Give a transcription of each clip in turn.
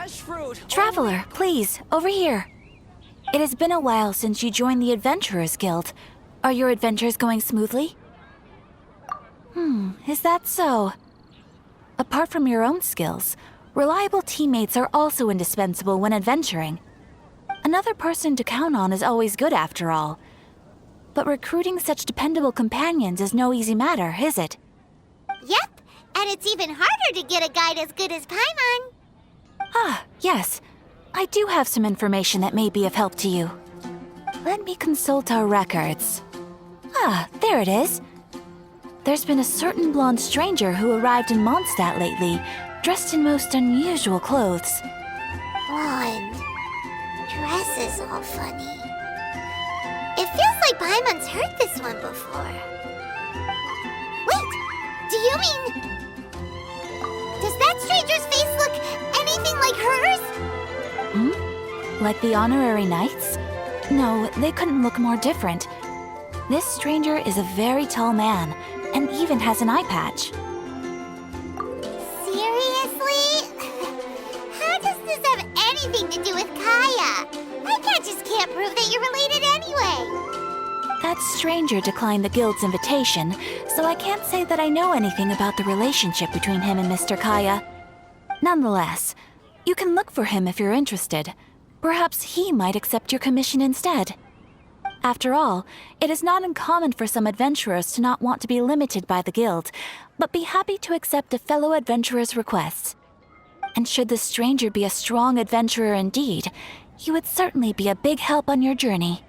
Fresh fruit. Traveler, please, over here. It has been a while since you joined the Adventurers Guild. Are your adventures going smoothly? Is that so? Apart from your own skills, reliable teammates are also indispensable when adventuring. Another person to count on is always good after all. But recruiting such dependable companions is no easy matter, is it? Yep, and it's even harder to get a guide as good as Paimon. Ah, yes. I do have some information that may be of help to you. Let me consult our records. Ah, there it is. There's been a certain blonde stranger who arrived in Mondstadt lately, dressed in most unusual clothes. Blonde. Dress is all funny. It feels like Paimon's heard this one before. Wait, do you mean... Does that stranger's face look anything like hers? Like the honorary knights? No, they couldn't look more different. This stranger is a very tall man, and even has an eye patch. Seriously? How does this have anything to do with Kaya? Can't prove that you're related anyway. That stranger declined the guild's invitation, so I can't say that I know anything about the relationship between him and Mr. Kaya. Nonetheless, you can look for him if you're interested. Perhaps he might accept your commission instead. After all, it is not uncommon for some adventurers to not want to be limited by the guild, but be happy to accept a fellow adventurer's requests. And should the stranger be a strong adventurer indeed, he would certainly be a big help on your journey.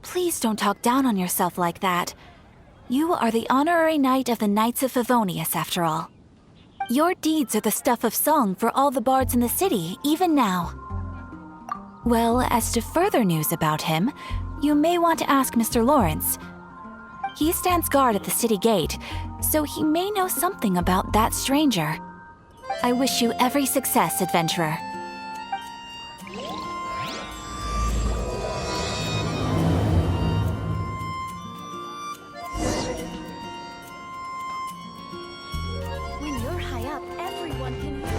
Please don't talk down on yourself like that. You are the honorary knight of the Knights of Favonius, after all. Your deeds are the stuff of song for all the bards in the city, even now. Well, as to further news about him, you may want to ask Mr. Lawrence. He stands guard at the city gate, so he may know something about that stranger. I wish you every success, adventurer. When you're high up, everyone can hear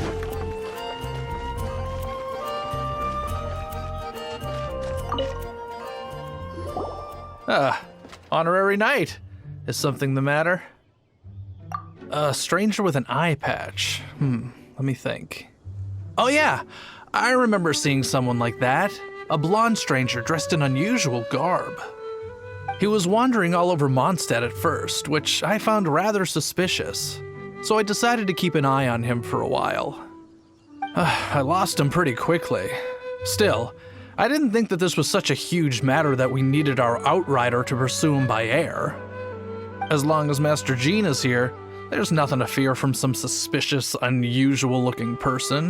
you. Honorary knight. Is something the matter? A stranger with an eye patch. Let me think. Oh yeah, I remember seeing someone like that. A blonde stranger dressed in unusual garb. He was wandering all over Mondstadt at first, which I found rather suspicious. So I decided to keep an eye on him for a while. I lost him pretty quickly. Still, I didn't think that this was such a huge matter that we needed our outrider to pursue him by air. As long as Master Jean is here, there's nothing to fear from some suspicious, unusual-looking person.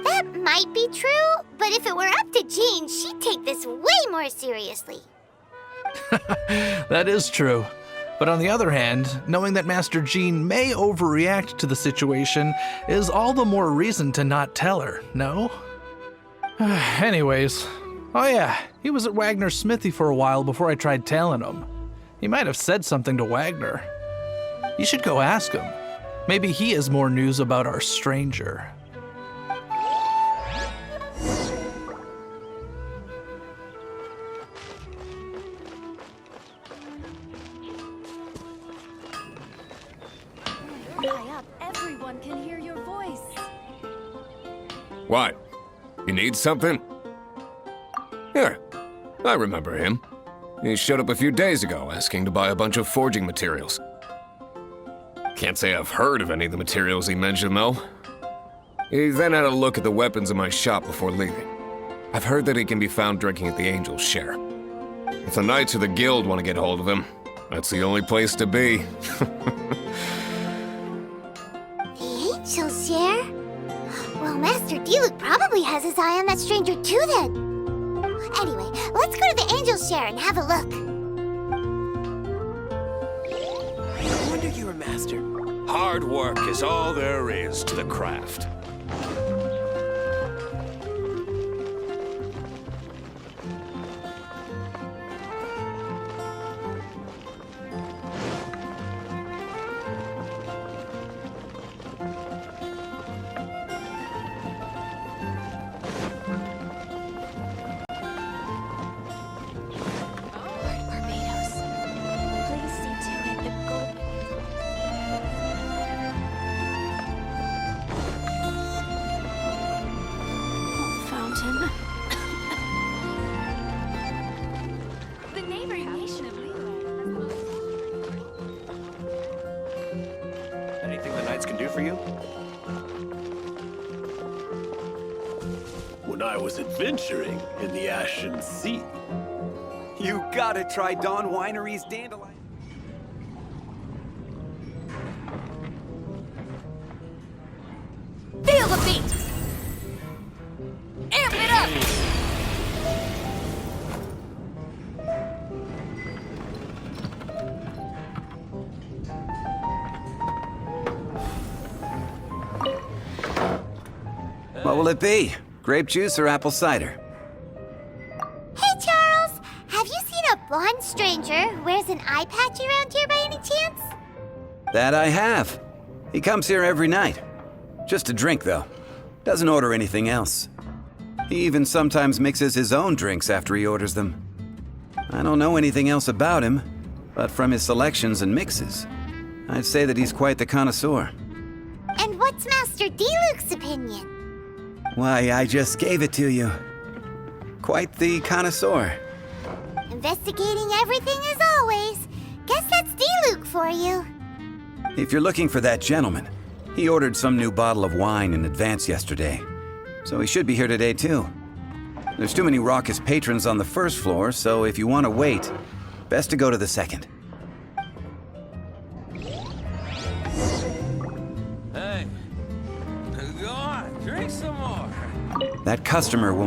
That might be true, but if it were up to Jean, she'd take this way more seriously. That is true. But on the other hand, knowing that Master Jean may overreact to the situation is all the more reason to not tell her, no? Anyways, oh yeah, he was at Wagner's smithy for a while before I tried tailing him. He might have said something to Wagner. You should go ask him. Maybe he has more news about our stranger. You're high up, everyone can hear your voice. What? You need something? Here, I remember him. He showed up a few days ago asking to buy a bunch of forging materials. Can't say I've heard of any of the materials he mentioned, though. He then had a look at the weapons in my shop before leaving. I've heard that he can be found drinking at the Angel's Share. If the Knights of the Guild want to get hold of him, that's the only place to be. The Angel's Share? Well, Master Diluc probably has his eye on that stranger too then. Anyway, let's go to the Angel's Share and have a look. No wonder you're a master. Hard work is all there is to the craft. do for you? When I was adventuring in the Ashen Sea. You gotta try Dawn Winery's dandelion. Feel the beat! Amp it up! What will it be? Grape juice or apple cider? Hey, Charles! Have you seen a blonde stranger who wears an eye patch around here by any chance? That I have. He comes here every night. Just a drink, though. Doesn't order anything else. He even sometimes mixes his own drinks after he orders them. I don't know anything else about him, but from his selections and mixes, I'd say that he's quite the connoisseur. And what's Master D-Luke's opinion? Why, I just gave it to you. Quite the connoisseur. Investigating everything as always. Guess that's D-Luke for you. If you're looking for that gentleman, he ordered some new bottle of wine in advance yesterday, so he should be here today too. There's too many raucous patrons on the first floor, so if you want to wait, best to go to the second. Hey, go on, drink some more. That customer will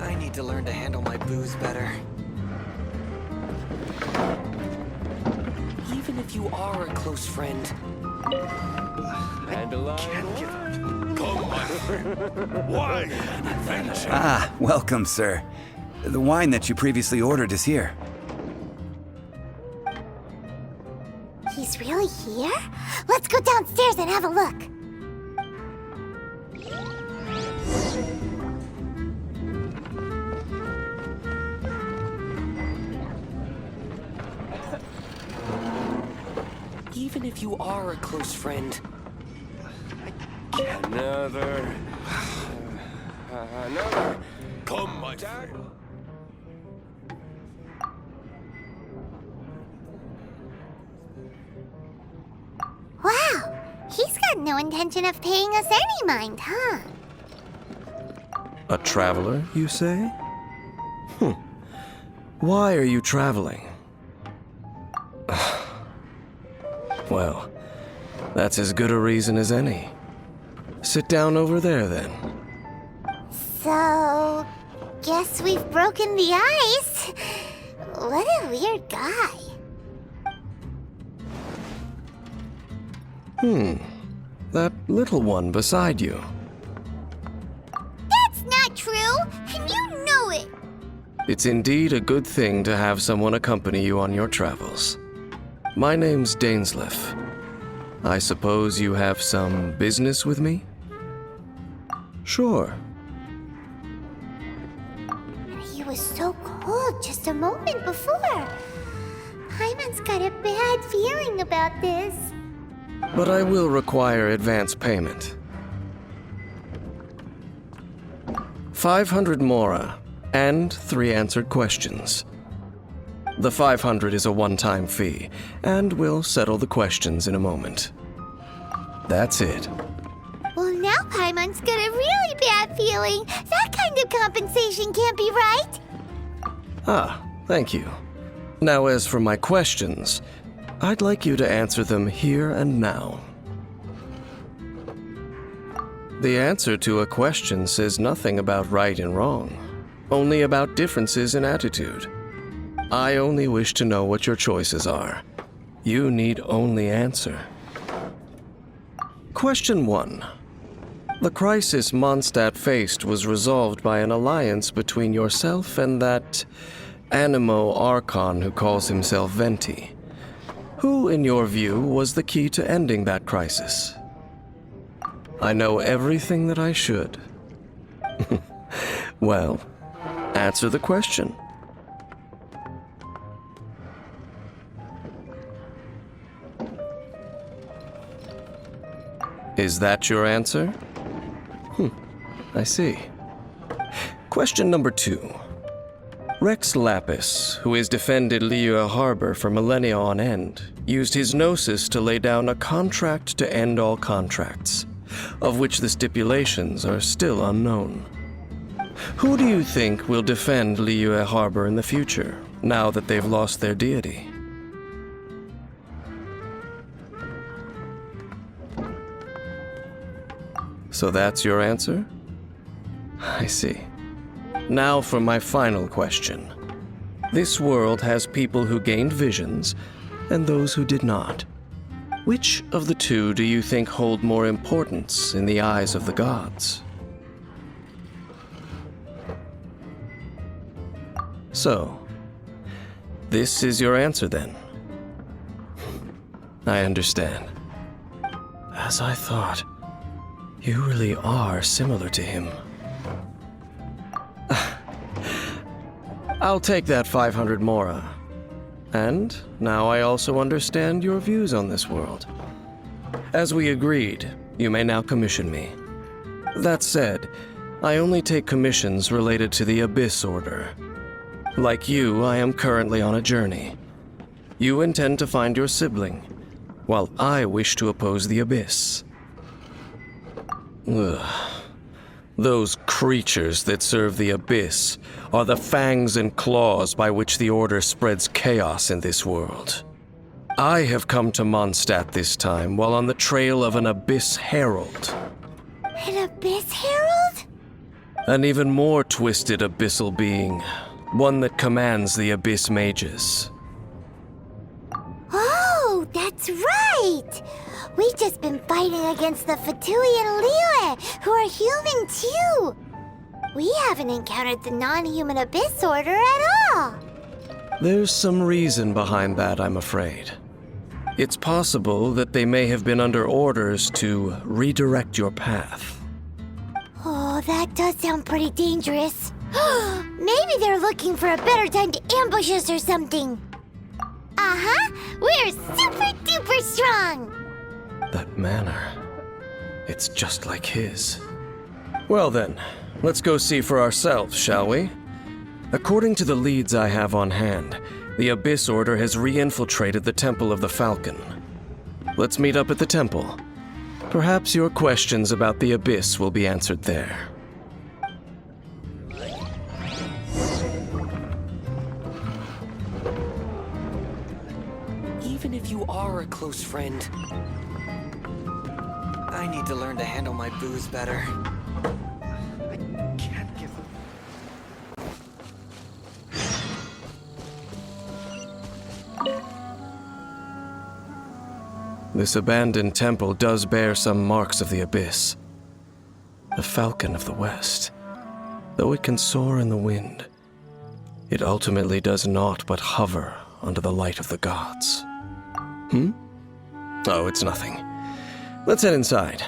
I need to learn to handle my booze better. Even if you are a close friend, Dandelion. Come, my friend. Wine and adventure. Ah, welcome, sir. The wine that you previously ordered is here. He's really here? Let's go downstairs and have a look. even if you are a close friend, Another. Come, my friend. Wow, he's got no intention of paying us any mind, huh? A traveler, you say? Why are you traveling? Well, that's as good a reason as any. Sit down over there, then. So, guess we've broken the ice. What a weird guy. That little one beside you. That's not true, and you know it. It's indeed a good thing to have someone accompany you on your travels. My name's Dainsleif. I suppose you have some business with me? Sure. He was so cold just a moment before. Paimon's got a bad feeling about this. But I will require advance payment. 500 mora and 3 answered questions. The 500 is a one-time fee, and we'll settle the questions in a moment. That's it. Well, now Paimon's got a really bad feeling. That kind of compensation can't be right. Ah, thank you. Now, as for my questions, I'd like you to answer them here and now. The answer to a question says nothing about right and wrong, only about differences in attitude. I only wish to know what your choices are. You need only answer. Question 1. The crisis Mondstadt faced was resolved by an alliance between yourself and that Animo Archon who calls himself Venti. Who, in your view, was the key to ending that crisis? I know everything that I should. Well, answer the question. Is that your answer? I see. Question number 2. Rex Lapis, who has defended Liyue Harbor for millennia on end, used his gnosis to lay down a contract to end all contracts, of which the stipulations are still unknown. Who do you think will defend Liyue Harbor in the future, now that they've lost their deity? So that's your answer? I see. Now for my final question. This world has people who gained visions and those who did not. Which of the two do you think hold more importance in the eyes of the gods? So, this is your answer then? I understand. As I thought, you really are similar to him. I'll take that 500 mora. And now I also understand your views on this world. As we agreed, you may now commission me. That said, I only take commissions related to the Abyss Order. Like you, I am currently on a journey. You intend to find your sibling, while I wish to oppose the Abyss. Ugh. Those creatures that serve the Abyss are the fangs and claws by which the Order spreads chaos in this world. I have come to Mondstadt this time while on the trail of an Abyss Herald. An Abyss Herald? An even more twisted abyssal being, one that commands the Abyss Mages. Oh, that's right! We've just been fighting against the Fatui and Liyue, who are human too! We haven't encountered the non-human Abyss Order at all! There's some reason behind that, I'm afraid. It's possible that they may have been under orders to redirect your path. Oh, that does sound pretty dangerous. Maybe they're looking for a better time to ambush us or something. Uh-huh, we're super duper strong! That manner, it's just like his. Well then, let's go see for ourselves, shall we? According to the leads I have on hand, the Abyss Order has re-infiltrated the Temple of the Falcon. Let's meet up at the temple. Perhaps your questions about the Abyss will be answered there. Even if you are a close friend, I need to learn to handle my booze better. I can't give up. This abandoned temple does bear some marks of the Abyss. The Falcon of the West. Though it can soar in the wind, it ultimately does naught but hover under the light of the gods. Oh, it's nothing. Let's head inside.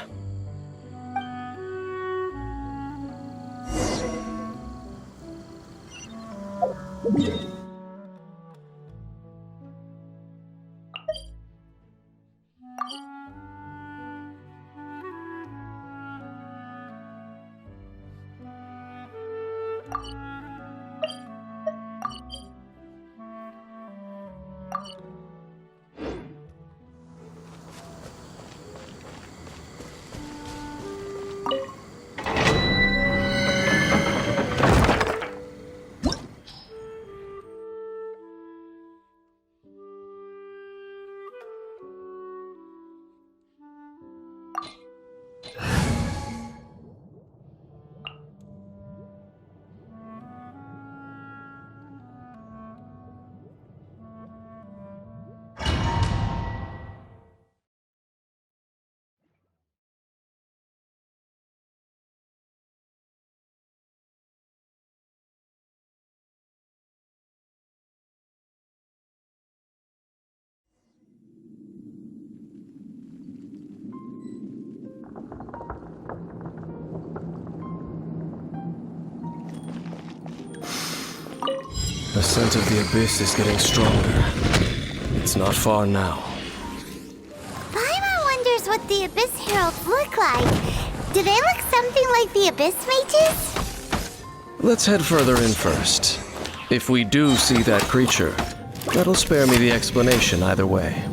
scent of the abyss is getting stronger. It's not far now. Paimon wonders what the Abyss Heralds look like. Do they look something like the Abyss Mages? Let's head further in first. If we do see that creature, that'll spare me the explanation either way.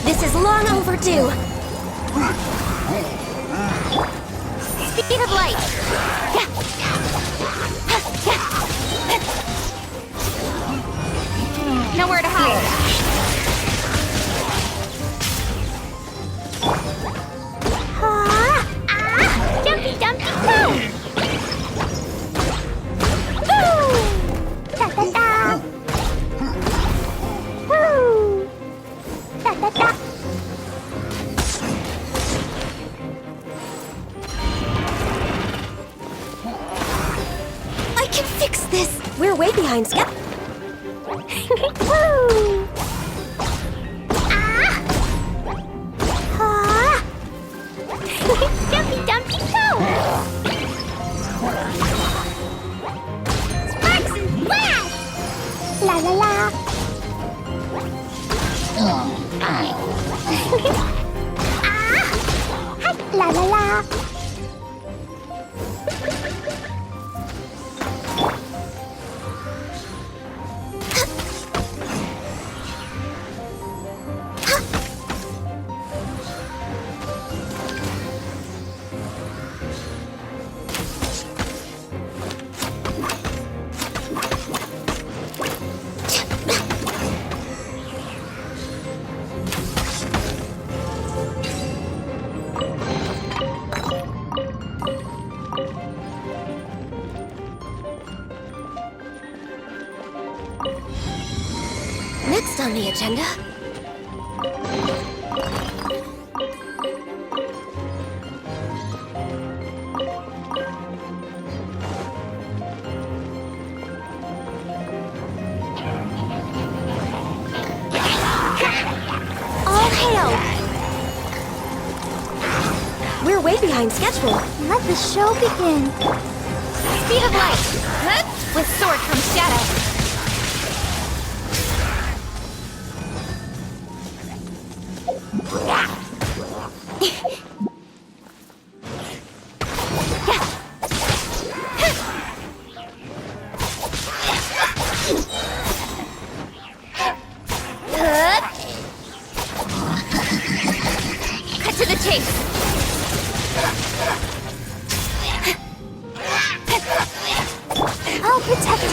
This is long overdue. Speed of light. Nowhere to hide. Dumpy, dumpy, go! Woo! Da da da! Woo! Da da da! I can fix this! We're way behind schedule. Woo! Dumpy, dumpy, go! Sparks and flash! La la la! La la la! Next on the agenda. All hail! We're way behind schedule. Let the show begin. Speed of light! With sword from shadow. Cut to the chase. I'll protect us.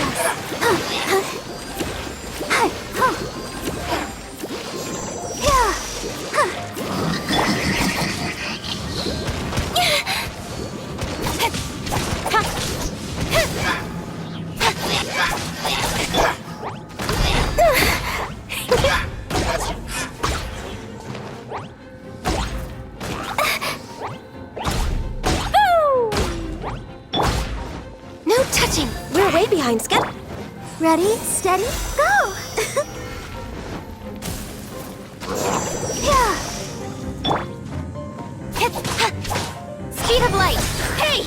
No touching. We're way behind schedule. Ready, steady, go! Speed of light. Hey!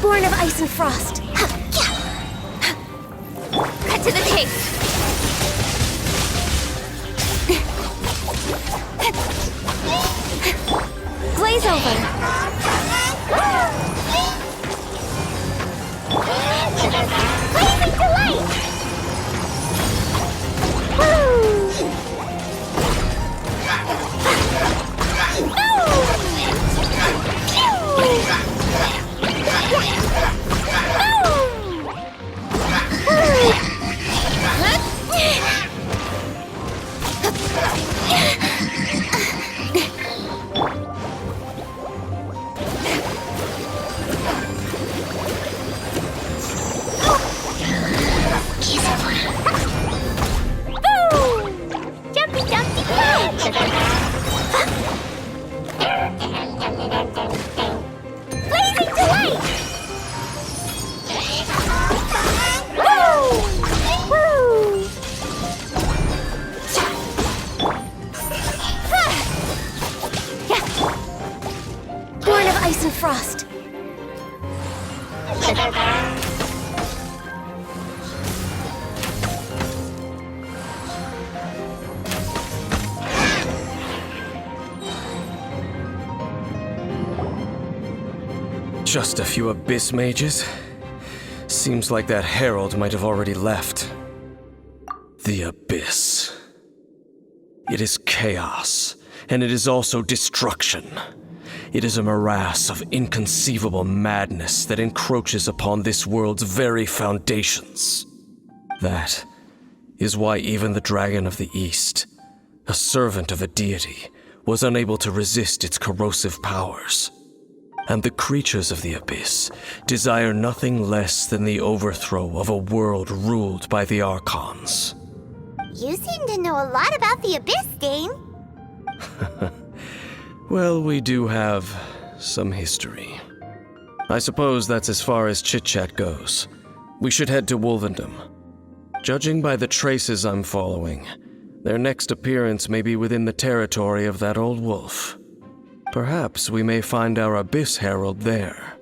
Born of ice and frost. Cut to the chase. Blaze over. Blazing delight. Jumpy, jumpy, blazing delight! Born of ice and frost. Just a few abyss mages? Seems like that herald might have already left. The abyss. It is chaos, and it is also destruction. It is a morass of inconceivable madness that encroaches upon this world's very foundations. That is why even the Dragon of the East, a servant of a deity, was unable to resist its corrosive powers. And the creatures of the abyss desire nothing less than the overthrow of a world ruled by the Archons. You seem to know a lot about the Abyss, Dane. Well, we do have some history. I suppose that's as far as chit-chat goes. We should head to Wolvendom. Judging by the traces I'm following, their next appearance may be within the territory of that old wolf. Perhaps we may find our Abyss Herald there.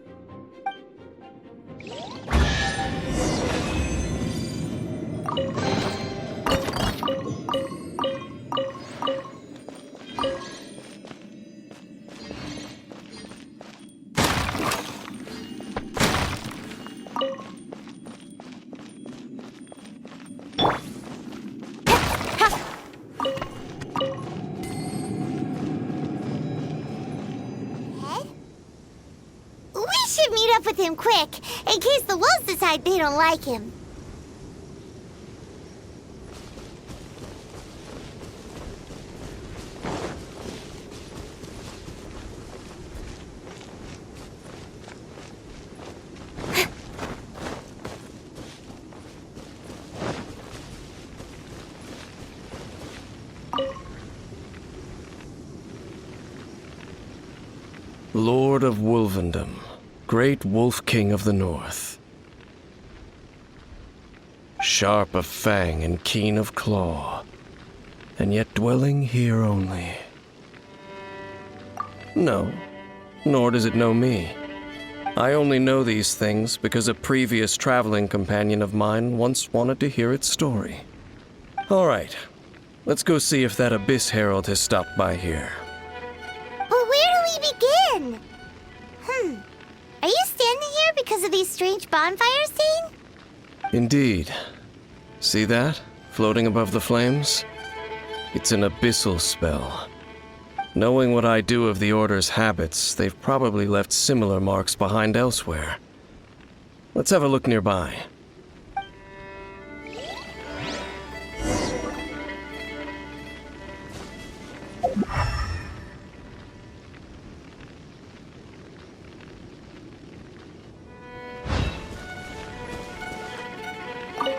Meet up with him quick, in case the wolves decide they don't like him. Lord of Wolvendom, Great Wolf King of the North. Sharp of fang and keen of claw, and yet dwelling here only. No, nor does it know me. I only know these things because a previous traveling companion of mine once wanted to hear its story. All right, let's go see if that Abyss Herald has stopped by here. But where do we begin? Are you standing here because of these strange bonfires, Dane? Indeed. See that, floating above the flames? It's an abyssal spell. Knowing what I do of the Order's habits, they've probably left similar marks behind elsewhere. Let's have a look nearby.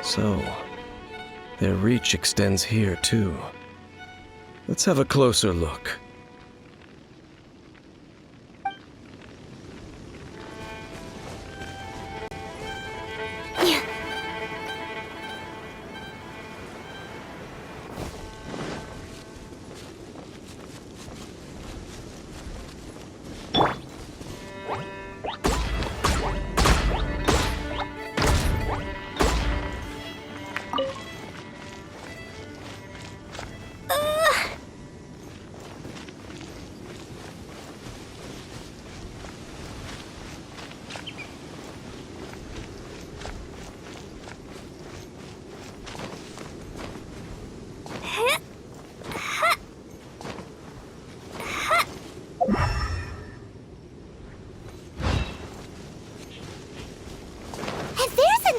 So, their reach extends here too. Let's have a closer look.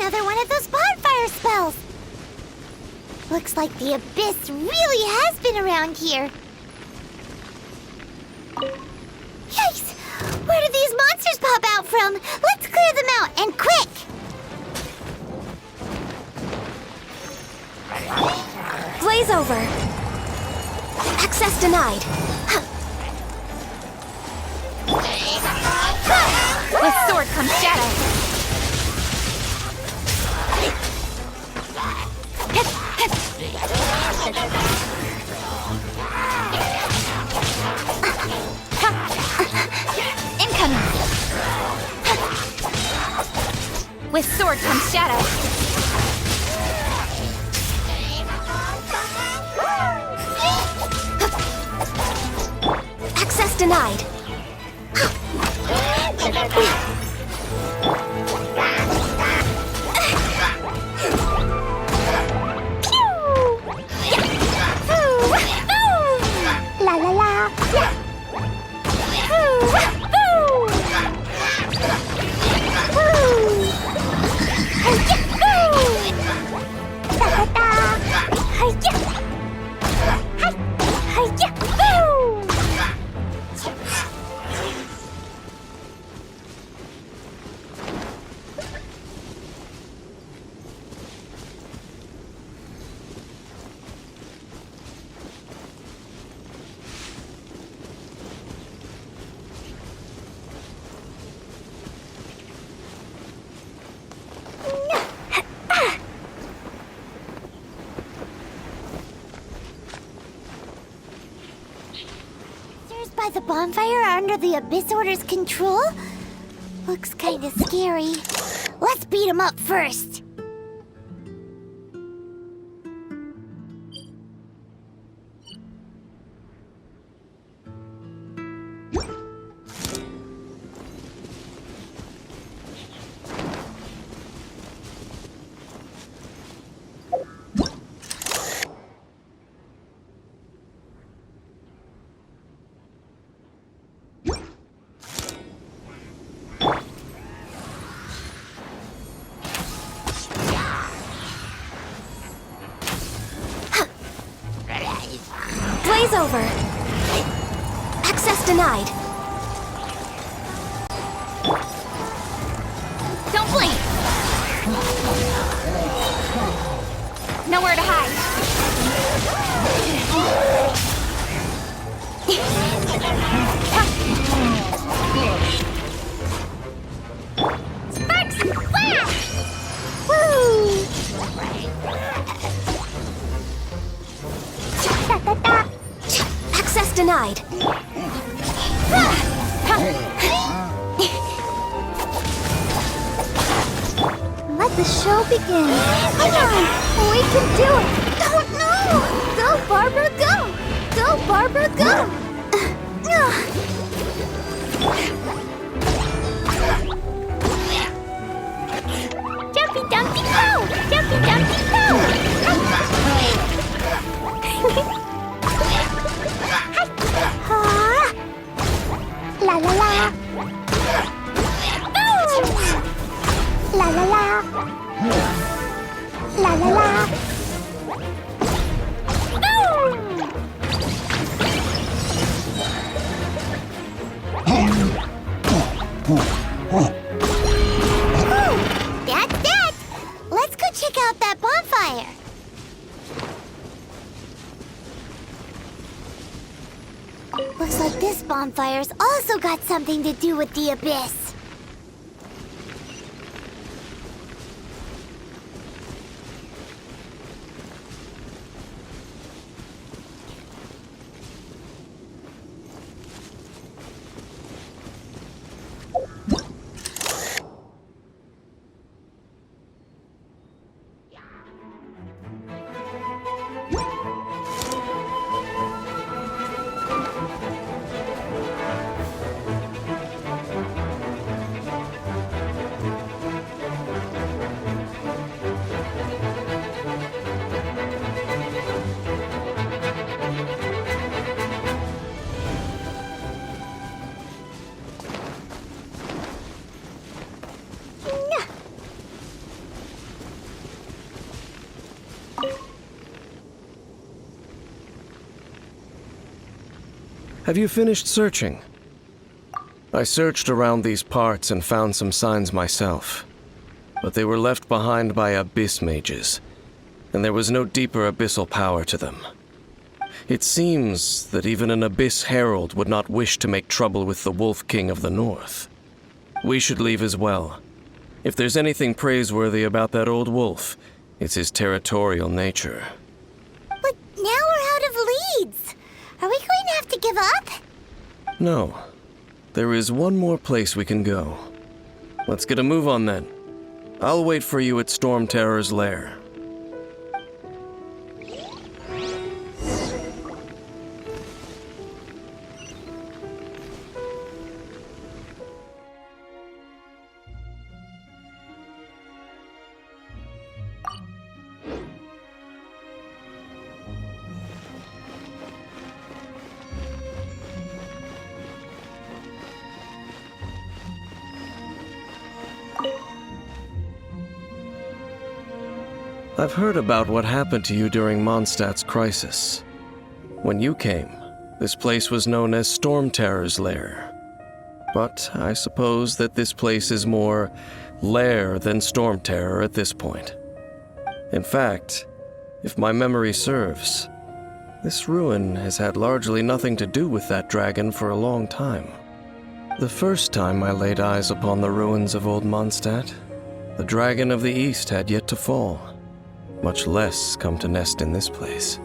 another one of those bonfire spells. Looks like the abyss really has been around here. Yikes! Where do these monsters pop out from? Let's clear them out, and quick! Blaze over. Access denied. With sword comes shadow. Incoming. With sword comes shadow. Access denied. La la la. By the bonfire are under the Abyss Order's control? Looks kinda scary. Let's beat him up first. Blaze over. Access denied. Don't blink. Nowhere to hide. Sparks! Flash! Woo! Access denied. Let the show begin. Come on, we can do it. Oh no! Go, Barbara, go! Go, Barbara, go! Jumpy, dumpy, go! Jumpy, dumpy, go! La la la. La la la. La la la. That's it. Let's go check out that bonfire. Looks like this bonfire's also got something to do with the abyss. Have you finished searching? I searched around these parts and found some signs myself, but they were left behind by abyss mages, and there was no deeper abyssal power to them. It seems that even an abyss herald would not wish to make trouble with the Wolf King of the North. We should leave as well. If there's anything praiseworthy about that old wolf, it's his territorial nature. But now we're out of leads. Are we going to have to give up? No. There is one more place we can go. Let's get a move on then. I'll wait for you at Storm Terror's lair. I've heard about what happened to you during Mondstadt's crisis. When you came, this place was known as Storm Terror's lair. But I suppose that this place is more lair than Storm Terror at this point. In fact, if my memory serves, this ruin has had largely nothing to do with that dragon for a long time. The first time I laid eyes upon the ruins of old Mondstadt, the Dragon of the East had yet to fall, much less come to nest in this place.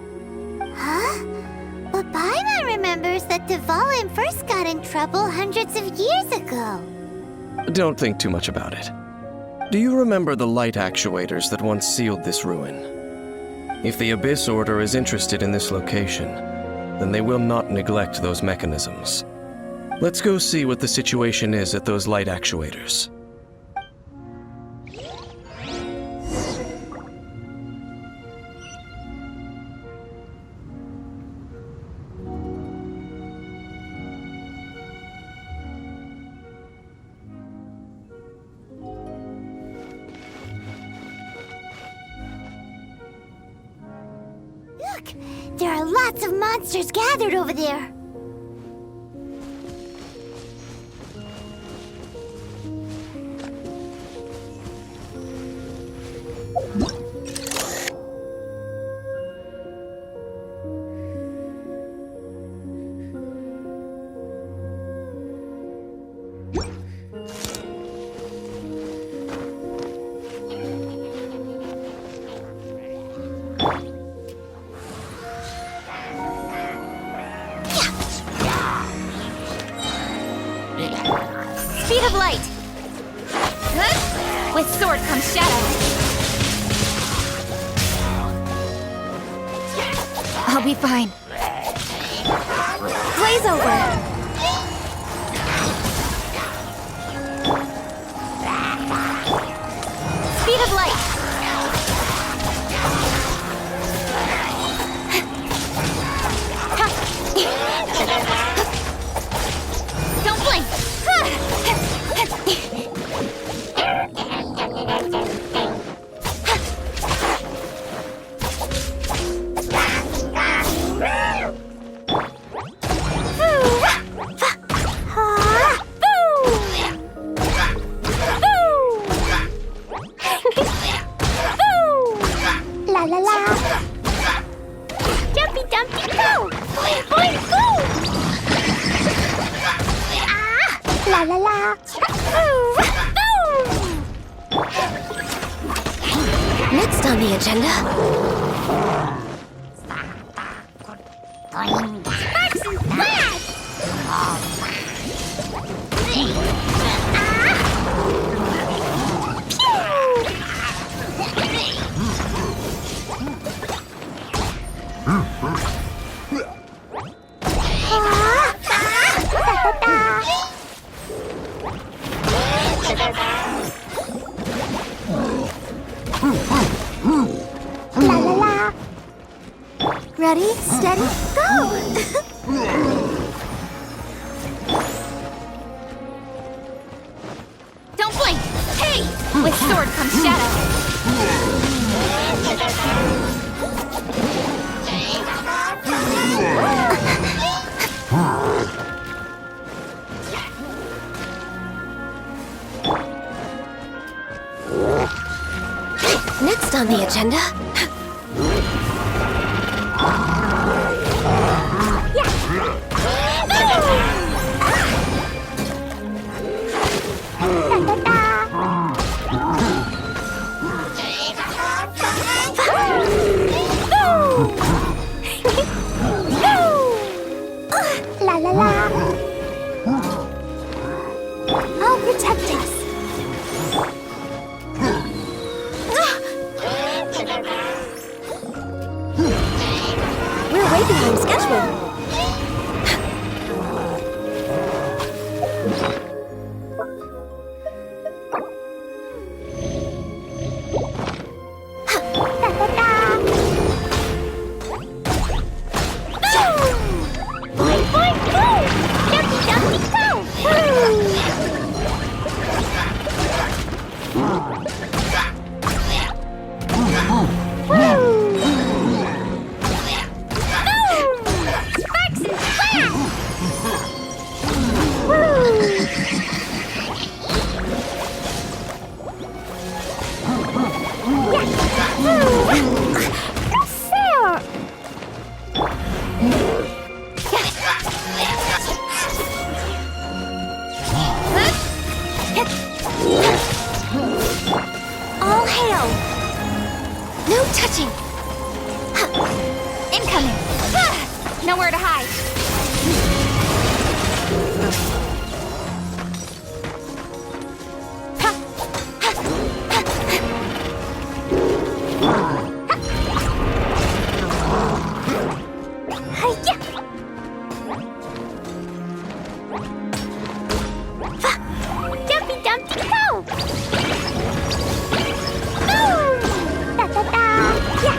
Huh? But Paimon remembers that Dvalin first got in trouble hundreds of years ago. Don't think too much about it. Do you remember the light actuators that once sealed this ruin? If the Abyss Order is interested in this location, then they will not neglect those mechanisms. Let's go see what the situation is at those light actuators. Look, there are lots of monsters gathered over there. Speed of light! Huh? With sword comes shadow. I'll be fine. Blaze over! Speed of light! Don't blink! La la la. Jumpy dumpy go. Boing boing go. Ah. La la la. Next on the agenda. Sparks and splash. La la la. Ready, steady, go! Don't blink! Hey! With sword comes shadow. Next on the agenda. La la la. I'll protect us. We're way behind schedule. All hail! No touching! Incoming! Nowhere to hide! Dumpy Dumpty go! Boom! Da da da! Yeah!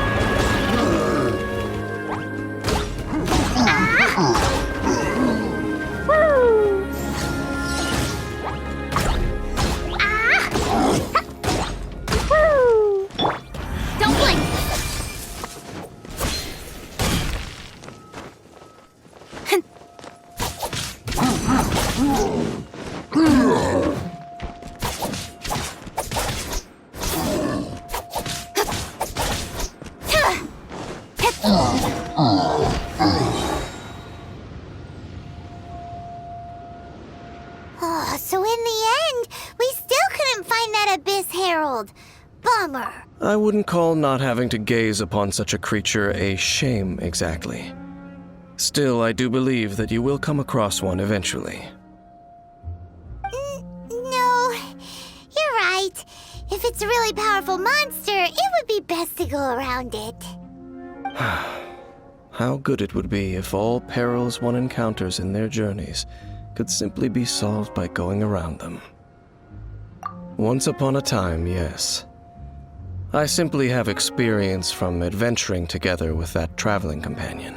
Woo! Woo! Don't blink! Oh, so in the end, we still couldn't find that Abyss Herald. Bummer. I wouldn't call not having to gaze upon such a creature a shame exactly. Still, I do believe that you will come across one eventually. No, you're right. If it's a really powerful monster, it would be best to go around it. How good it would be if all perils one encounters in their journeys could simply be solved by going around them. Once upon a time, yes. I simply have experience from adventuring together with that traveling companion.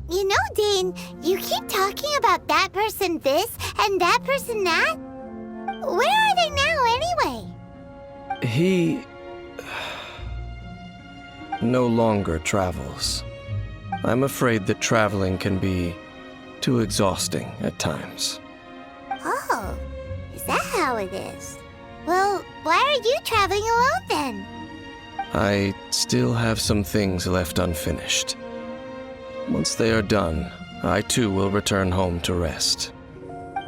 You know, Dane, you keep talking about that person this and that person that. Where are they now, anyway? He no longer travels. I'm afraid that traveling can be too exhausting at times. Oh, is that how it is? Well, why are you traveling alone then? I still have some things left unfinished. Once they are done, I too will return home to rest.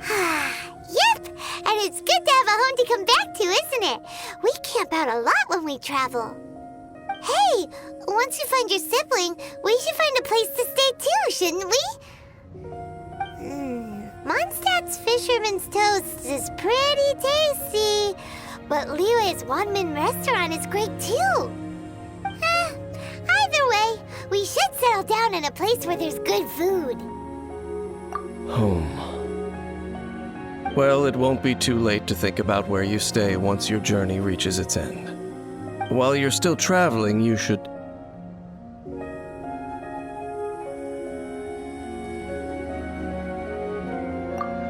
Yep, and it's good to have a home to come back to, isn't it? We camp out a lot when we travel. Hey, once you find your sibling, we should find a place to stay too, shouldn't we? Mondstadt's Fisherman's Toast is pretty tasty, but Liyue's Wanmin restaurant is great too. Either way, we should settle down in a place where there's good food. Home. Well, it won't be too late to think about where you stay once your journey reaches its end. While you're still traveling, you should...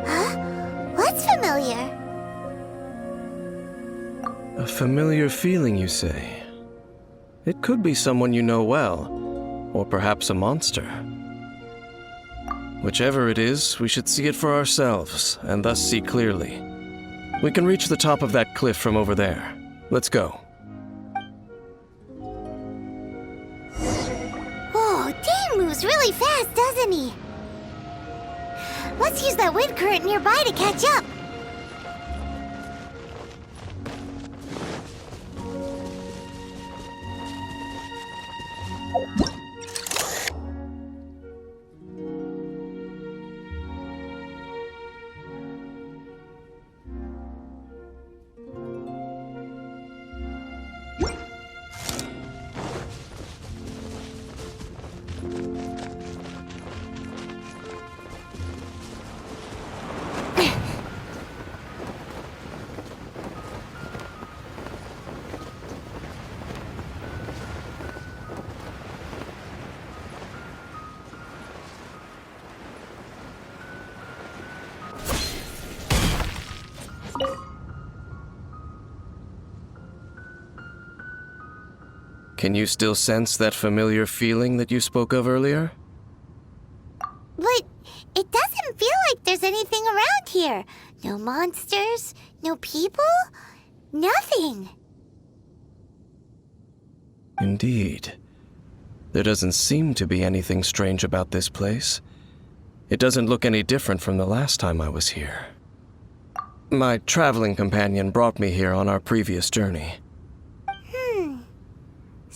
Huh? What's familiar? A familiar feeling, you say? It could be someone you know well, or perhaps a monster. Whichever it is, we should see it for ourselves, and thus see clearly. We can reach the top of that cliff from over there. Let's go. really fast, doesn't he? Let's use that wind current nearby to catch up. Can you still sense that familiar feeling that you spoke of earlier? But it doesn't feel like there's anything around here. No monsters, no people, nothing. Indeed. There doesn't seem to be anything strange about this place. It doesn't look any different from the last time I was here. My traveling companion brought me here on our previous journey.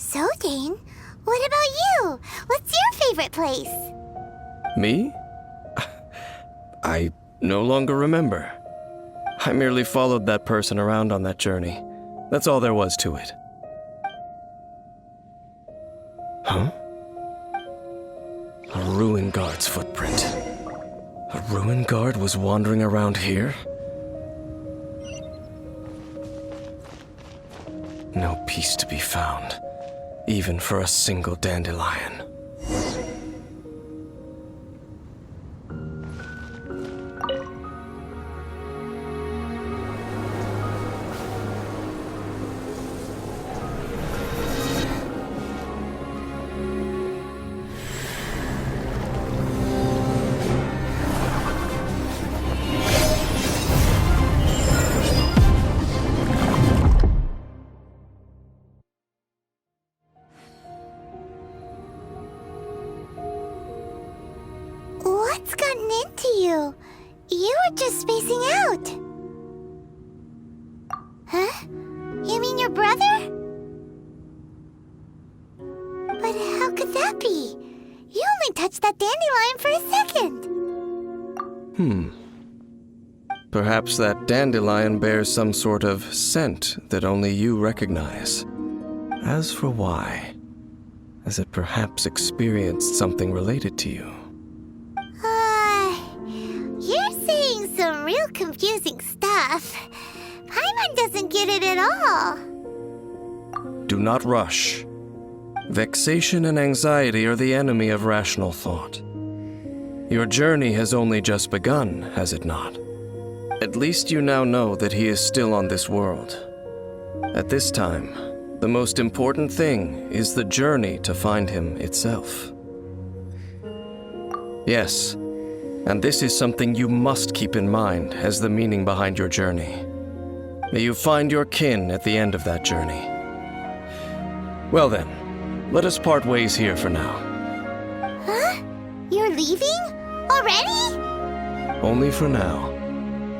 So, Dane, what about you? What's your favorite place? Me? I no longer remember. I merely followed that person around on that journey. That's all there was to it. Huh? A ruin guard's footprint. A ruin guard was wandering around here? No peace to be found, even for a single dandelion. What's gotten into you? You were just spacing out. Huh? You mean your brother? But how could that be? You only touched that dandelion for a second. Perhaps that dandelion bears some sort of scent that only you recognize. As for why, has it perhaps experienced something related to you? You're saying some real confusing stuff. Paimon doesn't get it at all. Do not rush. Vexation and anxiety are the enemy of rational thought. Your journey has only just begun, has it not? At least you now know that he is still on this world. At this time, the most important thing is the journey to find him itself. Yes, and this is something you must keep in mind as the meaning behind your journey. May you find your kin at the end of that journey. Well then, let us part ways here for now. Huh? You're leaving? Already? Only for now.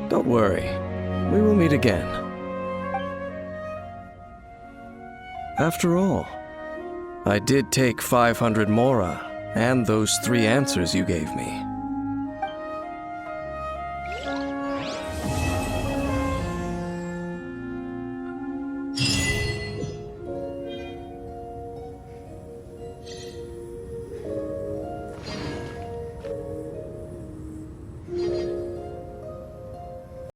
Don't worry, we will meet again. After all, I did take 500 mora and those 3 answers you gave me.